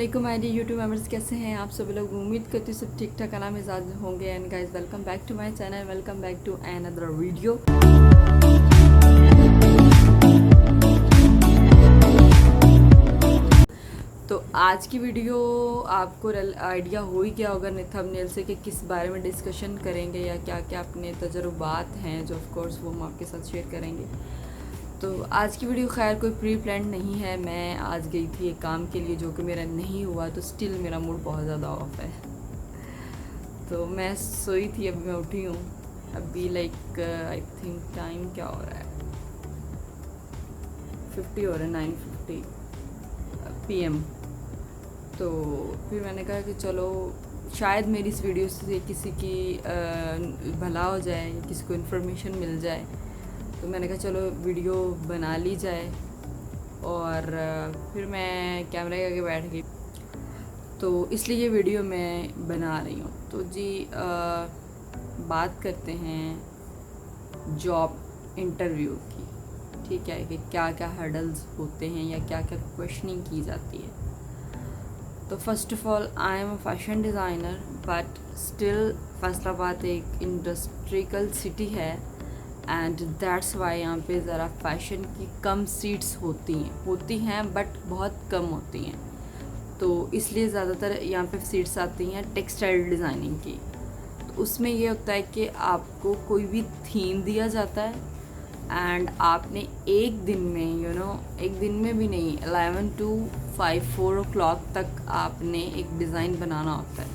वालेकुम my dear YouTube members, कैसे हैं आप सब लोग। उम्मीद करती हूँ सब ठीक ठाक आराम मिजाज होंगे। And guys, welcome back to my channel, welcome back to another video. तो आज की वीडियो आपको आइडिया हो ही गया होगा थंबनेल से कि किस बारे में डिस्कशन करेंगे या क्या क्या अपने तजुर्बात हैं जो ऑफ कोर्स वो हम आपके साथ शेयर करेंगे। तो आज की वीडियो खैर कोई प्री प्लान नहीं है। मैं आज गई थी एक काम के लिए जो कि मेरा नहीं हुआ, तो स्टिल मेरा मूड बहुत ज़्यादा ऑफ है। तो मैं सोई थी, अभी मैं उठी हूँ। अभी लाइक आई थिंक टाइम क्या हो रहा है, 50 हो रहा है, 9:50 PM। तो फिर मैंने कहा कि चलो शायद मेरी इस वीडियो से किसी की भला हो जाए, किसी को इन्फॉर्मेशन मिल जाए। तो मैंने कहा चलो वीडियो बना ली जाए, और फिर मैं कैमरे के आगे बैठ गई। तो इसलिए ये वीडियो मैं बना रही हूँ। तो जी बात करते हैं जॉब इंटरव्यू की, ठीक है, कि क्या क्या हर्डल्स होते हैं या क्या क्या क्वेश्चनिंग की जाती है। तो first of all, I am a fashion designer, but still Faisalabad एक इंडस्ट्रियल सिटी है, एंड दैट्स वाई यहाँ पे ज़रा फैशन की कम सीट्स होती हैं बट बहुत कम होती हैं। तो इसलिए ज़्यादातर यहाँ पे सीट्स आती हैं टेक्सटाइल डिज़ाइनिंग की। तो उसमें ये होता है कि आपको कोई भी थीम दिया जाता है, एंड आपने एक दिन में एक दिन में भी नहीं, 11 to 4 o'clock तक आपने एक डिज़ाइन बनाना होता है,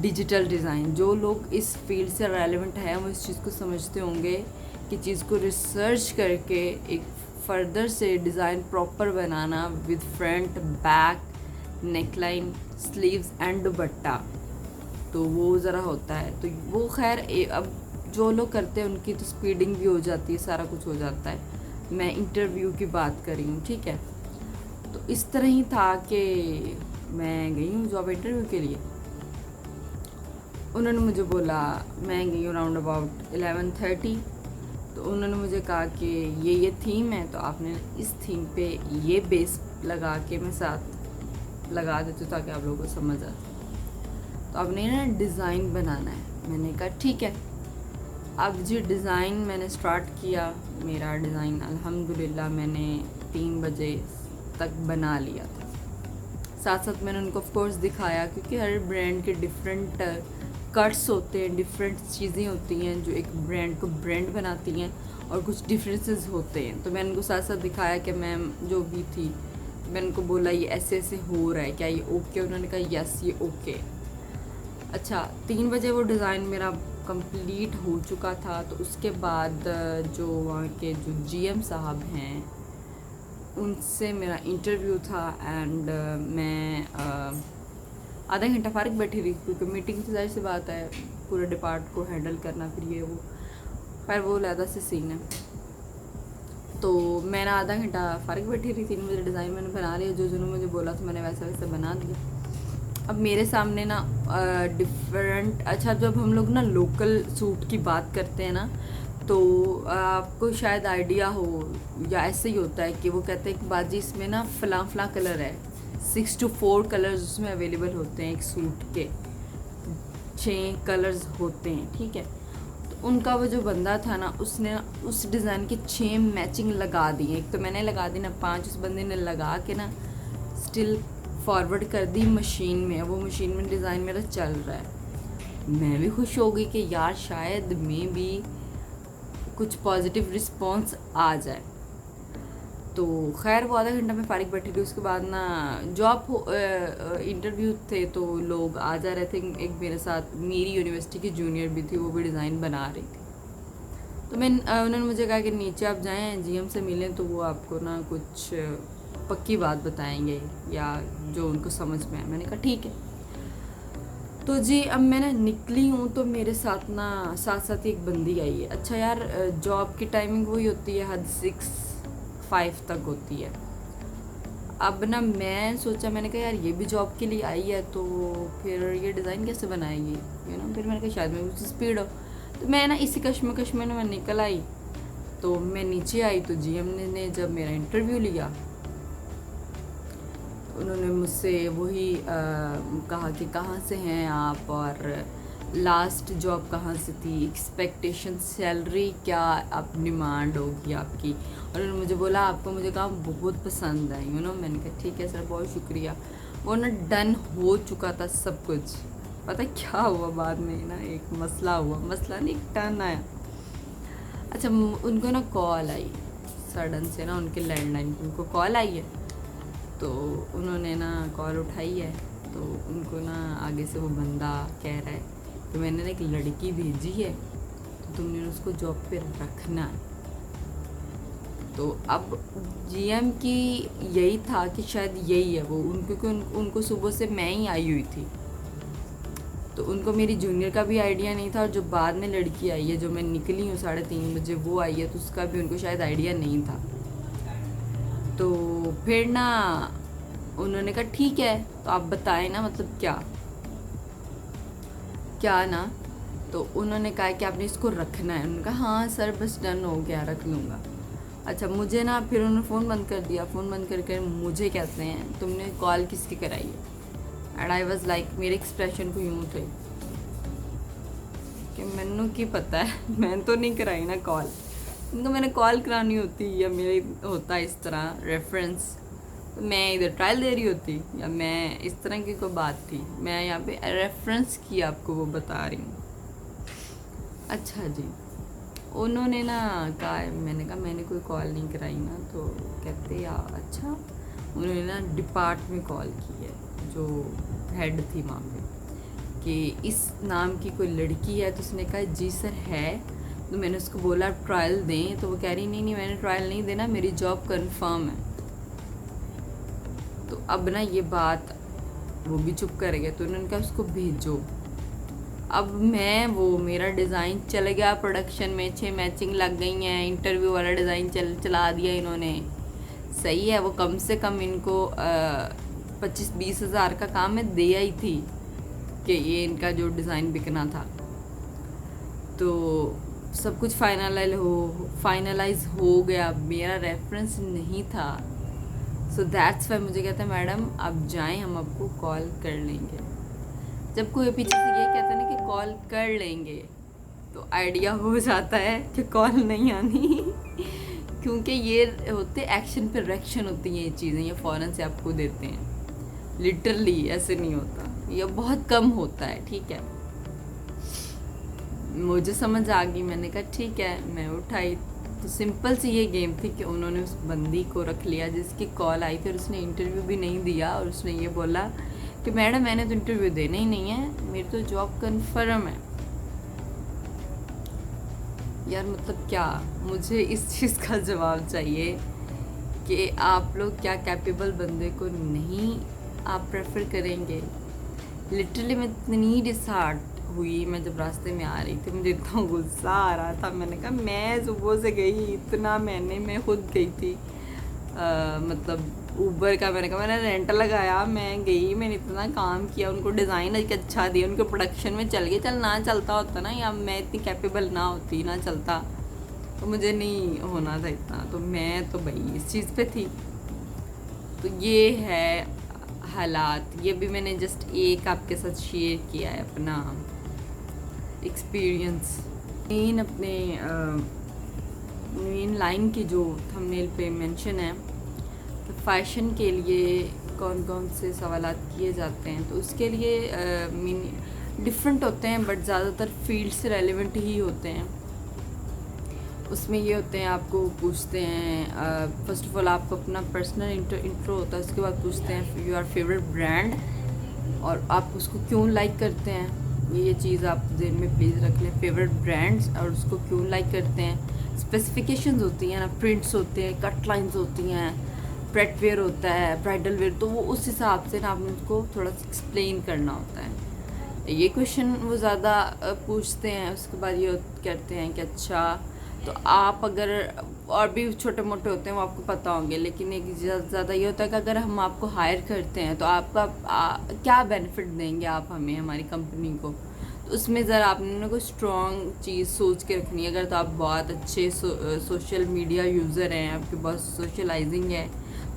डिजिटल डिज़ाइन। जो लोग इस फील्ड से रेलेवेंट है वो इस चीज़ को समझते होंगे कि चीज़ को रिसर्च करके एक फर्दर से design proper banana with front, back, neckline, sleeves and दुपट्टा, तो वो ज़रा होता है। तो वो खैर अब जो लोग करते हैं उनकी तो स्पीडिंग भी हो जाती है, सारा कुछ हो जाता है। मैं इंटरव्यू की बात कर रही हूँ, ठीक है। तो इस तरह ही था कि मैं गई हूँ जॉब इंटरव्यू के लिए। उन्होंने मुझे बोला, मैं गई हूँ राउंड अबाउट 11:30। तो उन्होंने मुझे कहा कि ये थीम है, तो आपने इस थीम पे ये बेस लगा के मैं साथ लगा देती हूँ ताकि आप लोगों को समझ आ जाए। तो आपने ना डिज़ाइन बनाना है। मैंने कहा ठीक है। अब जी डिज़ाइन मैंने स्टार्ट किया। मेरा डिज़ाइन अल्हम्दुलिल्लाह मैंने 3 बजे तक बना लिया था। साथ साथ मैंने उनको ऑफ कोर्स दिखाया, क्योंकि हर ब्रांड के डिफरेंट कट्स होते हैं, डिफरेंट चीज़ें होती हैं जो एक ब्रांड को ब्रांड बनाती हैं, और कुछ डिफरेंसेस होते हैं। तो मैंने उनको साथ साथ दिखाया कि मैम जो भी थी, मैंने उनको बोला ये ऐसे ऐसे हो रहा है, क्या ये ओके? उन्होंने कहा यस ये ओके। अच्छा, 3 बजे वो डिज़ाइन मेरा कंप्लीट हो चुका था। तो उसके बाद जो वहाँ के जो GM साहब हैं उनसे मेरा इंटरव्यू था, एंड मैं आधा घंटा फ़ारिग बैठी रही, क्योंकि मीटिंग से जाहिर सी बात है पूरे डिपार्ट को हैंडल करना, फिर ये वो खैर वो लहदा से सीन है। तो मैंने आधा घंटा फ़ारिग बैठी रही। 3 बजे डिज़ाइन मैंने बना लिया, जो जिन्होंने मुझे बोला था मैंने वैसा वैसा बना दिया। अब मेरे सामने ना डिफरेंट, अच्छा जब हम लोग ना लोकल सूट की बात करते हैं ना, तो आपको शायद आइडिया हो, या ऐसे ही होता है कि वो कहते हैं कि बाजी इसमें ना फ़लाँ फ़लाँ कलर है, 6 to 4 कलर्स उसमें अवेलेबल होते हैं। एक सूट के 6 कलर्स होते हैं, ठीक है। तो उनका वो जो बंदा था ना, उसने उस डिज़ाइन के 6 मैचिंग लगा दी। एक तो मैंने लगा दी ना, 5 उस बंदे ने लगा के ना स्टिल फॉरवर्ड कर दी मशीन में। वो मशीन में डिज़ाइन मेरा चल रहा है। मैं भी खुश हो गई कि यार शायद में भी कुछ पॉजिटिव रिस्पॉन्स आ जाए। तो खैर वो आधा घंटा में फ़ारिग बैठी थी। उसके बाद ना जॉब इंटरव्यू थे, तो लोग आ जा रहे थे। एक मेरे साथ मेरी यूनिवर्सिटी की जूनियर भी थी, वो भी डिज़ाइन बना रही थी। तो उन्होंने मुझे कहा कि नीचे आप जाएं, GM से मिलें, तो वो आपको ना कुछ पक्की बात बताएंगे या जो उनको समझ में आए। मैंने कहा ठीक है। तो जी अब मैं ना निकली हूँ, तो मेरे साथ ना साथ साथ ही एक बंदी आई है। अच्छा यार, जॉब की टाइमिंग वही होती है, हद 6-5 तक होती है। अब ना मैं सोचा, मैंने कहा यार ये भी जॉब के लिए आई है, तो फिर ये डिज़ाइन कैसे बनाएगी, फिर मैंने कहा शायद मैं कुछ स्पीड हो। तो मैं ना इसी कश्मकश में ना मैं निकल आई। तो मैं नीचे आई, तो GM ने जब मेरा इंटरव्यू लिया, उन्होंने मुझसे वही कहा कि कहाँ से हैं आप और लास्ट जॉब कहाँ से थी, एक्सपेक्टेशन सैलरी क्या आप डिमांड होगी आपकी। और उन्होंने मुझे बोला आपको मुझे काम बहुत पसंद है, मैंने कहा ठीक है सर बहुत शुक्रिया। वो ना डन हो चुका था सब कुछ। पता है क्या हुआ बाद में ना, एक मसला हुआ, मसला नहीं एक टर्न आया। अच्छा उनको ना कॉल आई सडन से ना, उनके लैंडलाइन पे उनको कॉल आई है। तो उन्होंने ना कॉल उठाई है, तो उनको ना आगे से वो बंदा कह रहा है कि मैंने ना एक लड़की भेजी है, तो तुमने उसको जॉब पे रखना है। तो अब जीएम की यही था कि शायद यही है वो, क्योंकि उनको सुबह से मैं ही आई हुई थी, तो उनको मेरी जूनियर का भी आइडिया नहीं था। और जो बाद में लड़की आई है, जो मैं निकली हूँ 3:30 बजे, वो आई है, तो उसका भी उनको शायद आइडिया नहीं था। तो फिर ना उन्होंने कहा ठीक है तो आप बताएं ना, मतलब क्या ना। तो उन्होंने कहा कि आपने इसको रखना है। उन्होंने कहा हाँ सर बस डन हो गया, रख लूँगा। अच्छा मुझे ना फिर उन्होंने फ़ोन बंद कर दिया। फ़ोन बंद करके मुझे कहते हैं तुमने कॉल किसकी कराई है। एंड आई वॉज लाइक, मेरे एक्सप्रेशन को यूँ थे कि मैनू की पता है, मैं तो नहीं कराई ना कॉल। उनको मैंने कॉल करानी होती या मेरे होता इस तरह रेफरेंस, तो मैं इधर ट्रायल दे रही होती, या मैं इस तरह की कोई बात थी, मैं यहाँ पे रेफरेंस की आपको वो बता रही हूँ। अच्छा जी, उन्होंने ना कहा, मैंने कहा मैंने कोई कॉल नहीं कराई ना। तो कहते यार अच्छा, उन्होंने ना डिपार्ट में कॉल की है, जो हेड थी वहाँ पे, कि इस नाम की कोई लड़की है। तो उसने कहा जी सर है। तो मैंने उसको बोला आप ट्रायल दें, तो वो कह रही नहीं मैंने ट्रायल नहीं देना, मेरी जॉब कंफर्म है। तो अब ना ये बात वो भी चुप कर गए, तो उन्होंने कहा उसको भेजो। अब मेरा डिज़ाइन चल गया प्रोडक्शन में, 6 मैचिंग लग गई हैं, इंटरव्यू वाला डिज़ाइन चला दिया इन्होंने। सही है, वो कम से कम इनको 25-20 हज़ार का काम मैं दे आई थी कि ये इनका जो डिज़ाइन बिकना था। तो सब कुछ फाइनलाइज हो गया, मेरा रेफरेंस नहीं था। सो दैट्स वाई मुझे कहते हैं मैडम आप जाएं, हम आपको कॉल कर लेंगे। जब कोई पीछे से ये कहता है ना कि कॉल कर लेंगे, तो आइडिया हो जाता है कि कॉल नहीं आनी क्योंकि ये होते एक्शन पे रिएक्शन होती हैं ये चीज़ें, ये फ़ौरन से आपको देते हैं। लिटरली ऐसे नहीं होता, ये बहुत कम होता है। ठीक है, मुझे समझ आ गई, मैंने कहा ठीक है, मैं उठाई। तो सिंपल सी ये गेम थी कि उन्होंने उस बंदी को रख लिया जिसकी कॉल आई, फिर उसने इंटरव्यू भी नहीं दिया और उसने ये बोला कि मैडम मैंने तो इंटरव्यू देना ही नहीं है, मेरी तो जॉब कन्फर्म है। यार मतलब क्या, मुझे इस चीज़ का जवाब चाहिए कि आप लोग क्या कैपेबल बंदे को नहीं आप प्रेफर करेंगे। लिटरली मैं इतनी डिसहार्ट हुई, मैं जब रास्ते में आ रही थी मुझे इतना गुस्सा आ रहा था। मैंने कहा मैं सुबह से गई इतना, मैं खुद गई थी मतलब ऊबर का, मैंने कहा मैंने रेंट लगाया, मैं गई, मैंने इतना काम किया, उनको डिज़ाइन अच्छा दिया, उनके प्रोडक्शन में चल गए। चल ना चलता होता ना, या मैं इतनी कैपेबल ना होती, ना चलता, तो मुझे नहीं होना था इतना। तो मैं तो भाई इस चीज़ पे थी। तो ये है हालात, ये भी मैंने जस्ट एक आपके साथ शेयर किया है अपना एक्सपीरियंस। मेन लाइन की जो थंबनेल पे मेंशन है, तो फैशन के लिए कौन कौन से सवालात किए जाते हैं, तो उसके लिए डिफरेंट होते हैं, बट ज़्यादातर फील्ड से रेलेवेंट ही होते हैं। उसमें ये होते हैं, आपको पूछते हैं फर्स्ट ऑफ ऑल आपको अपना पर्सनल इंट्रो होता है, उसके बाद पूछते हैं योर फेवरेट ब्रांड और आप उसको क्यों लाइक करते हैं। ये चीज़ आप ज़हन में प्लीज़ रख लें, फेवरेट ब्रांड्स और उसको क्यों लाइक करते हैं। स्पेसिफिकेशंस होती हैं ना, प्रिंट्स होते हैं, कट लाइन्स होती हैं, प्रेट वेयर होता है, ब्राइडल वेयर, तो वो उस हिसाब से ना आपने उसको थोड़ा सा एक्सप्लेन करना होता है। ये क्वेश्चन वो ज़्यादा पूछते हैं। उसके बाद ये कहते हैं कि अच्छा तो आप अगर, और भी छोटे मोटे होते हैं वो आपको पता होंगे, लेकिन एक ज़्यादा ये होता है कि अगर हम आपको हायर करते हैं तो आपका क्या बेनिफिट देंगे आप हमें, हमारी कंपनी को। तो उसमें ज़रा आपने कोई स्ट्रॉन्ग चीज़ सोच के रखनी है। अगर तो आप बहुत अच्छे सोशल मीडिया यूज़र हैं, आपके बहुत सोशलाइजिंग है,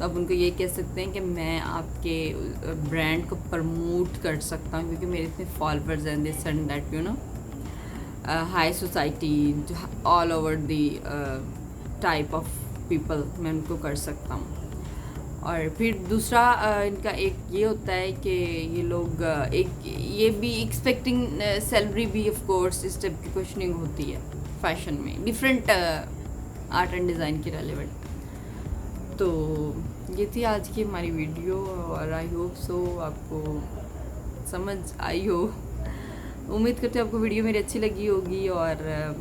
तो आप उनको ये कह सकते हैं कि मैं आपके ब्रांड को प्रमोट कर सकता हूँ क्योंकि मेरे इतने फॉलोअर्स हैं, this and that, you know, high society, all over the type of people, मैं उनको कर सकता हूँ। और फिर दूसरा इनका एक ये होता है कि ये लोग एक ये भी एक्सपेक्टिंग सैलरी भी ऑफ कोर्स इस टाइप की क्वेश्चनिंग होती है फैशन में, डिफरेंट आर्ट एंड डिज़ाइन की रेलेवेंट। तो ये थी आज की हमारी वीडियो और आई होप सो आपको समझ आई हो। उम्मीद करते हो आपको वीडियो मेरी अच्छी लगी होगी और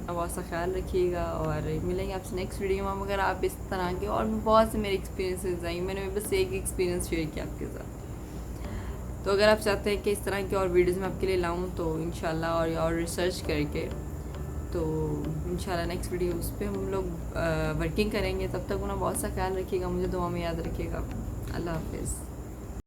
बहुत सा ख्याल रखिएगा और मिलेंगे आपसे नेक्स्ट वीडियो में। अगर आप इस तरह के और भी बहुत से मेरे एक्सपीरियंसेस आई, मैंने बस एक एक्सपीरियंस शेयर किया आपके साथ। तो अगर आप चाहते हैं कि इस तरह की और वीडियोस मैं आपके लिए लाऊं तो इंशाल्लाह और रिसर्च करके तो इंशाल्लाह नेक्स्ट वीडियो उस पर हम लोग वर्किंग करेंगे। तब तक उन्हें बहुत सा ख्याल रखिएगा, मुझे दुआ में याद रखिएगा। अल्लाह हाफिज़।